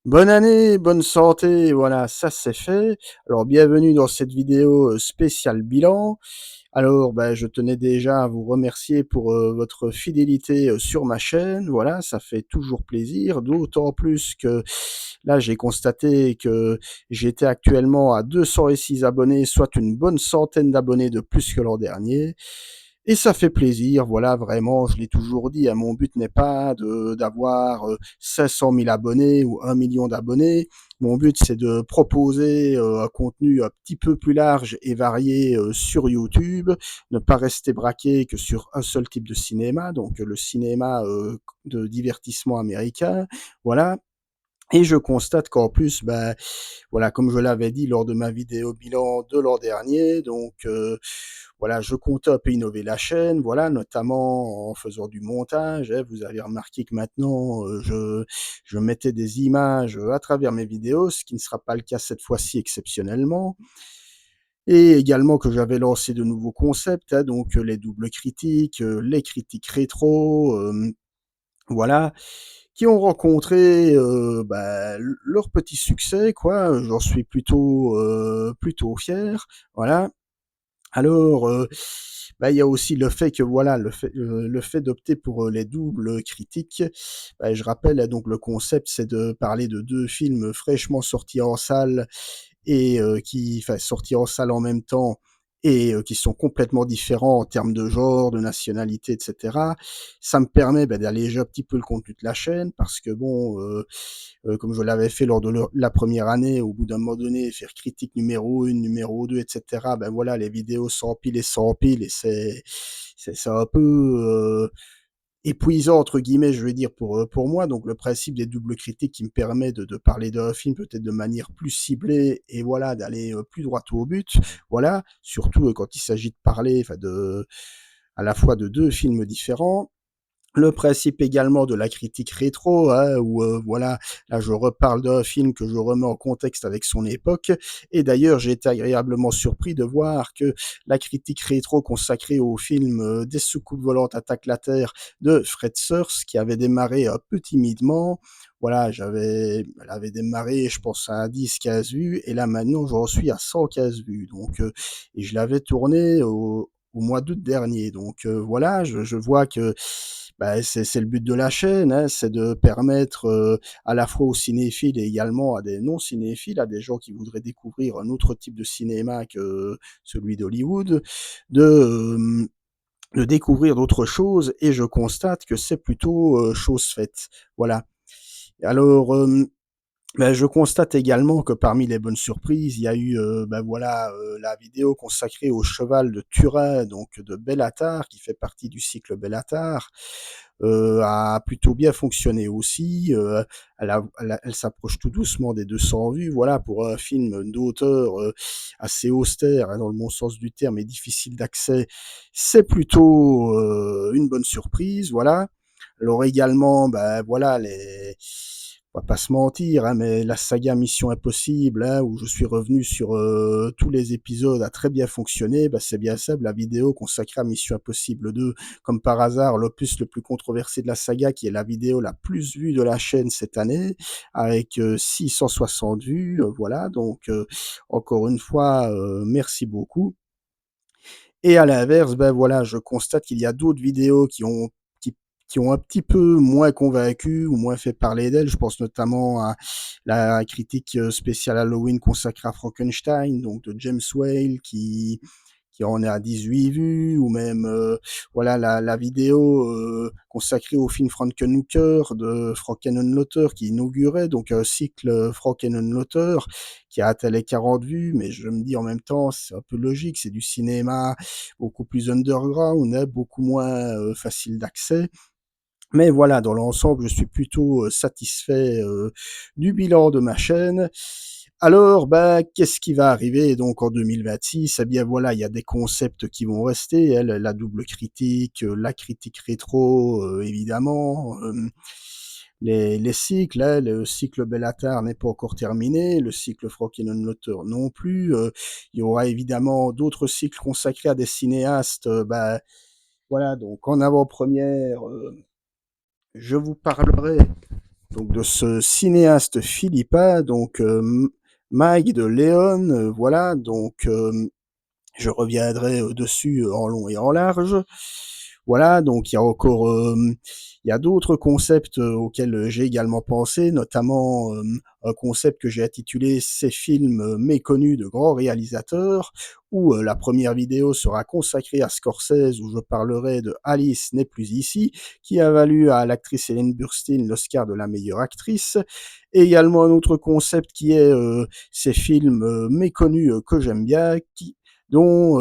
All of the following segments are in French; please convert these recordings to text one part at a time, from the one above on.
Bonne année, bonne santé, voilà, ça c'est fait. Alors bienvenue dans cette vidéo, spéciale bilan. Alors, je tenais déjà à vous remercier pour, votre fidélité, sur ma chaîne. Voilà, ça fait toujours plaisir, d'autant plus que là, j'ai constaté que j'étais actuellement à 206 abonnés, soit une bonne centaine d'abonnés de plus que l'an dernier. Et ça fait plaisir, voilà, vraiment, je l'ai toujours dit, hein, mon but n'est pas d'avoir 500 000 abonnés ou 1 million d'abonnés. Mon but, c'est de proposer un contenu un petit peu plus large et varié sur YouTube, ne pas rester braqué que sur un seul type de cinéma, donc le cinéma de divertissement américain, voilà. Et je constate qu'en plus, voilà, comme je l'avais dit lors de ma vidéo bilan de l'an dernier, donc voilà, je compte un peu innover la chaîne, voilà, notamment en faisant du montage, hein. Vous avez remarqué que maintenant, je mettais des images à travers mes vidéos, ce qui ne sera pas le cas cette fois-ci exceptionnellement. Et également que j'avais lancé de nouveaux concepts, hein, donc les doubles critiques, les critiques rétro, voilà, qui ont rencontré, leur petit succès, quoi. J'en suis plutôt fier, voilà. Alors, il y a aussi le fait que voilà, le fait d'opter pour, les doubles critiques, je rappelle, hein, donc le concept, c'est de parler de 2 films fraîchement sortis en salle et sortis en salle en même temps et qui sont complètement différents en termes de genre, de nationalité et cetera. Ça me permet, d'alléger un petit peu le contenu de la chaîne parce que bon, comme je l'avais fait lors de la première année, au bout d'un moment donné, faire critique numéro 1, numéro 2, et cetera, voilà, les vidéos s'empilent et c'est un peu épuisant entre guillemets, je veux dire, pour moi. Donc le principe des doubles critiques qui me permet de parler d'un film peut-être de manière plus ciblée et voilà, d'aller plus droit au but. Voilà, surtout quand il s'agit de parler, à la fois de deux films différents. Le principe également de la critique rétro, hein, où voilà, là je reparle d'un film que je remets en contexte avec son époque. Et d'ailleurs, j'ai été agréablement surpris de voir que la critique rétro consacrée au film Des soucoupes volantes attaquent la Terre de Fred Sears, qui avait démarré un peu timidement. Voilà, elle avait démarré, je pense, à 10-15 vues, et là maintenant j'en suis à 115 vues. Donc, et je l'avais tourné au mois d'août dernier. Donc voilà, je vois que c'est le but de la chaîne, hein, c'est de permettre à la fois aux cinéphiles et également à des non-cinéphiles, à des gens qui voudraient découvrir un autre type de cinéma que celui d'Hollywood, de, de découvrir d'autres choses. Et je constate que c'est plutôt chose faite. Voilà. Alors, je constate également que parmi les bonnes surprises, il y a eu, voilà, la vidéo consacrée au cheval de Turin, donc de Bellatar, qui fait partie du cycle Bellatar, a plutôt bien fonctionné aussi. Elle s'approche tout doucement des 200 vues. Voilà, pour un film d'auteur assez austère, hein, dans le bon sens du terme, et difficile d'accès, c'est plutôt une bonne surprise. Voilà. Alors également, voilà, on va pas se mentir, hein, mais la saga Mission Impossible, hein, où je suis revenu sur tous les épisodes, a très bien fonctionné. C'est bien ça, la vidéo consacrée à Mission Impossible 2, comme par hasard, l'opus le plus controversé de la saga, qui est la vidéo la plus vue de la chaîne cette année, avec 660 vues. Voilà, donc encore une fois, merci beaucoup. Et à l'inverse, voilà, je constate qu'il y a d'autres vidéos qui qui ont un petit peu moins convaincu ou moins fait parler d'elles. Je pense notamment à la critique spéciale Halloween consacrée à Frankenstein, donc de James Whale, qui en est à 18 vues, ou même voilà, la vidéo consacrée au film Frankenhooker de Frankenhooker, qui inaugurait donc un cycle Frankenhooker qui a atteint les 40 vues. Mais je me dis en même temps, c'est un peu logique, c'est du cinéma beaucoup plus underground, hein, beaucoup moins facile d'accès. Mais voilà, dans l'ensemble, je suis plutôt satisfait du bilan de ma chaîne. Alors, qu'est-ce qui va arriver donc en 2026? Eh bien voilà, il y a des concepts qui vont rester, hein, la double critique, la critique rétro, évidemment. Les cycles, hein, le cycle Bellatar n'est pas encore terminé, le cycle Frankenhooker non plus. Il y aura évidemment d'autres cycles consacrés à des cinéastes. Voilà, donc en avant-première, je vous parlerai donc de ce cinéaste philippin, donc Mike de Leon, voilà, donc je reviendrai dessus en long et en large. Voilà, donc il y a encore, il y a d'autres concepts auxquels j'ai également pensé, notamment un concept que j'ai intitulé Ces films méconnus de grands réalisateurs, où la première vidéo sera consacrée à Scorsese, où je parlerai de Alice n'est plus ici, qui a valu à l'actrice Ellen Burstyn l'Oscar de la meilleure actrice. Et également un autre concept qui est ces films méconnus que j'aime bien, dont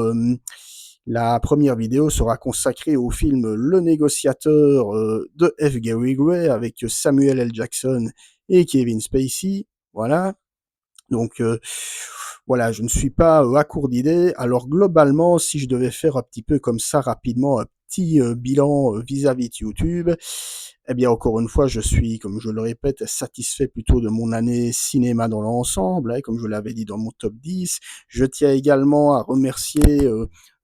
la première vidéo sera consacrée au film Le Négociateur de F. Gary Gray avec Samuel L. Jackson et Kevin Spacey. Voilà. Donc voilà, je ne suis pas à court d'idées. Alors globalement, si je devais faire un petit peu comme ça rapidement, un petit bilan vis-à-vis de YouTube, eh bien encore une fois, je suis, comme je le répète, satisfait plutôt de mon année cinéma dans l'ensemble, hein, comme je l'avais dit dans mon top 10. Je tiens également à remercier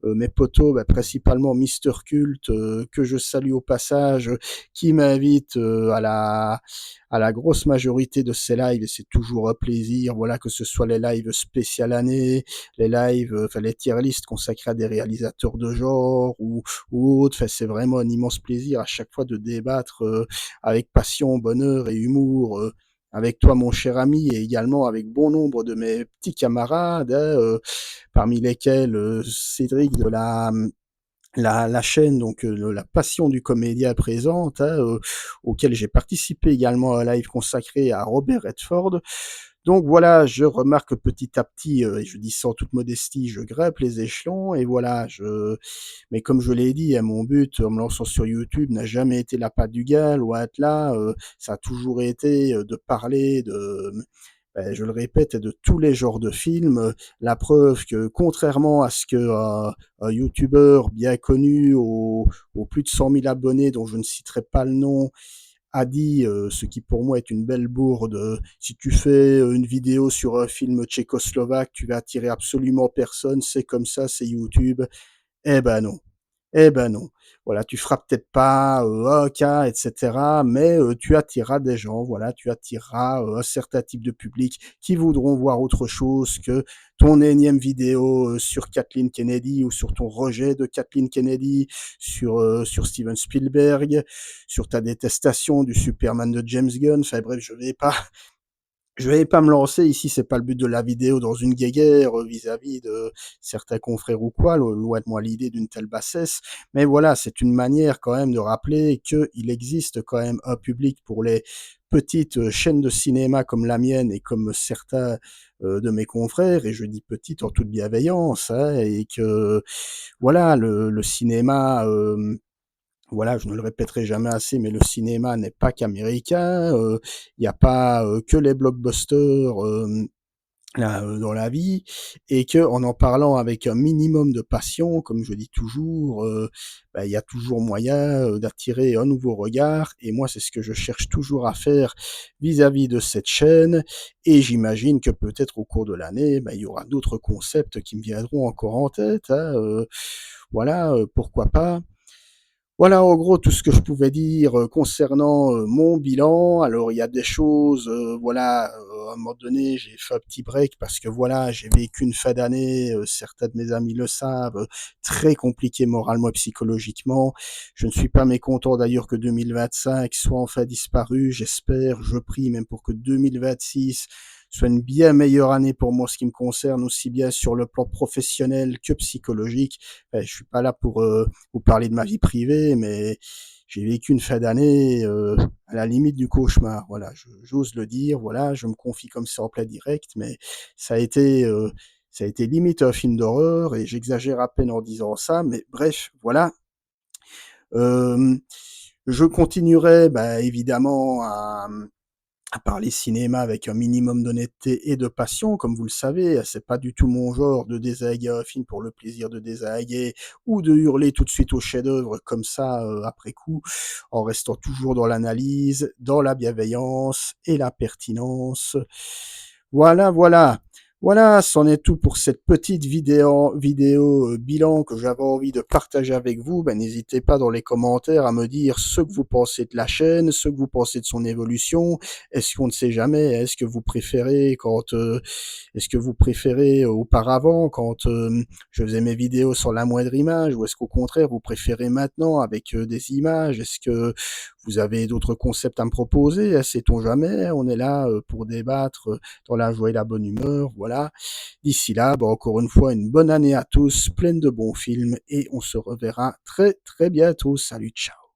mes potos, bah, principalement Mister Cult, que je salue au passage, qui m'invite à la grosse majorité de ces lives, et c'est toujours un plaisir, voilà, que ce soit les lives spécial année, les lives, enfin les tier lists consacrés à des réalisateurs de genre ou autres, enfin c'est vraiment un immense plaisir à chaque fois de débattre avec passion, bonheur et humour. Avec toi, mon cher ami, et également avec bon nombre de mes petits camarades, hein, parmi lesquels Cédric de la chaîne, donc la passion du comédien présente, hein, auquel j'ai participé également à un live consacré à Robert Redford. Donc voilà, je remarque que petit à petit, et je dis ça en toute modestie, je grimpe les échelons et voilà, mais comme je l'ai dit, hein, mon but en me lançant sur YouTube n'a jamais été la patte du gars, loin de là, ça a toujours été de parler je le répète, de tous les genres de films. La preuve que, contrairement à ce que un youtubeur bien connu aux plus de 100 000 abonnés, dont je ne citerai pas le nom, a dit, ce qui pour moi est une belle bourde, si tu fais une vidéo sur un film tchécoslovaque, tu vas attirer absolument personne, c'est comme ça, c'est YouTube. Eh ben non. Eh ben non. Voilà, tu feras peut-être pas un cas, etc., mais tu attireras des gens, voilà, tu attireras un certain type de public qui voudront voir autre chose que ton énième vidéo sur Kathleen Kennedy ou sur ton rejet de Kathleen Kennedy, sur Steven Spielberg, sur ta détestation du Superman de James Gunn. Enfin bref, je vais pas me lancer ici, c'est pas le but de la vidéo, dans une guéguerre vis-à-vis de certains confrères ou quoi, loin de moi l'idée d'une telle bassesse, mais voilà, c'est une manière quand même de rappeler qu'il existe quand même un public pour les petites chaînes de cinéma comme la mienne et comme certains de mes confrères, et je dis petites en toute bienveillance, hein, et que voilà, le cinéma, voilà, je ne le répéterai jamais assez, mais le cinéma n'est pas qu'américain. Il n'y a pas que les blockbusters là, dans la vie, et que en parlant avec un minimum de passion, comme je dis toujours, bah, il y a toujours moyen d'attirer un nouveau regard. Et moi, c'est ce que je cherche toujours à faire vis-à-vis de cette chaîne. Et j'imagine que peut-être au cours de l'année, bah, il y aura d'autres concepts qui me viendront encore en tête, hein, voilà, pourquoi pas. Voilà, en gros, tout ce que je pouvais dire concernant mon bilan. Alors, il y a des choses, voilà, à un moment donné, j'ai fait un petit break parce que voilà, j'ai vécu une fin d'année, certains de mes amis le savent, très compliquée moralement et psychologiquement. Je ne suis pas mécontent d'ailleurs que 2025 soit enfin disparu. J'espère, je prie même pour que 2026 soit une bien meilleure année pour moi, en ce qui me concerne, aussi bien sur le plan professionnel que psychologique. Je suis pas là pour vous parler de ma vie privée, mais j'ai vécu une fin d'année à la limite du cauchemar. Voilà, j'ose le dire. Voilà, je me confie comme ça en plein direct, mais ça a été, euh, ça a été limite un film d'horreur, et j'exagère à peine en disant ça. Mais bref, voilà. Euh, je continuerai, bah, évidemment, à parler cinéma avec un minimum d'honnêteté et de passion, comme vous le savez. C'est pas du tout mon genre de désaguer un film pour le plaisir de désaguer, ou de hurler tout de suite au chef-d'œuvre comme ça après coup, en restant toujours dans l'analyse, dans la bienveillance et la pertinence. Voilà, voilà. Voilà, c'en est tout pour cette petite vidéo bilan que j'avais envie de partager avec vous. Ben, n'hésitez pas dans les commentaires à me dire ce que vous pensez de la chaîne, ce que vous pensez de son évolution. Est-ce qu'on ne sait jamais, est-ce que vous préférez auparavant quand je faisais mes vidéos sans la moindre image, ou est-ce qu'au contraire vous préférez maintenant avec des images? Est-ce que vous avez d'autres concepts à me proposer? Sait-on jamais? On est là pour débattre dans la joie et la bonne humeur, voilà. D'ici là, bah, encore une fois, une bonne année à tous, pleine de bons films, et on se reverra très très bientôt. Salut, ciao.